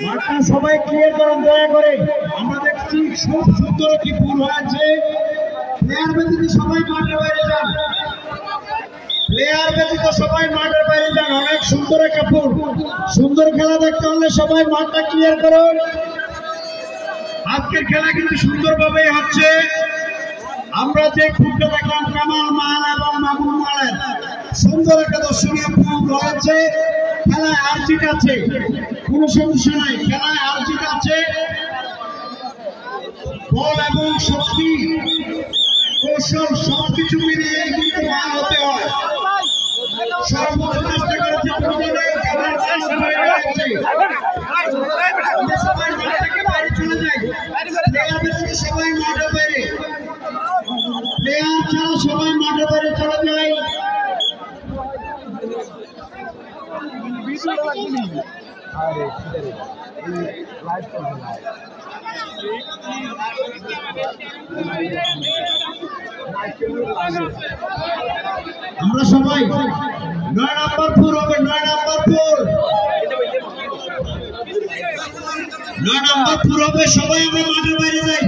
মাঠটা সবাই ক্লিয়ার করুন দয়া করে। আমরা দেখছি খুব সুন্দর একটি ফুল হয়েছে। প্লেয়ার ব্যতীত সবাই মাঠের বাইরে যান, প্লেয়ার ব্যতীত সবাই মাঠের বাইরে যান। অনেক সুন্দর একটা ফুল, সুন্দর খেলা দেখতে হলে সবাই মাঠটা ক্লিয়ার করুন। আজকের খেলা কিন্তু সুন্দরভাবেই হচ্ছে। আমরা যে ফুলটা দেখলাম কামাল মান এবং মামুন মানের সুন্দর একটা দর্শনীয় ফুল রয়েছে। খেলায় আর জিত আছে, কোনো সমস্যা নাই, খেলায় আর জিত আছে। বল এবং শক্তি কৌশল সবকিছু মিলিয়ে কিন্তু মান হতে হয়। সর্বোচ্চ চেষ্টা করেছে সবাই মাঠ থেকে বাইরে চলে যায়, সবাই মাঠের বাইরে, প্লেয়ার ছাড়া সবাই মাঠের বাইরে চলে যায়। আমরা সবাই 9 নম্বর ফুল হবে, 9 নম্বর ফুল, 9 নম্বর ফুল হবে। সবাই আমরা মাঠের বাইরে যাই।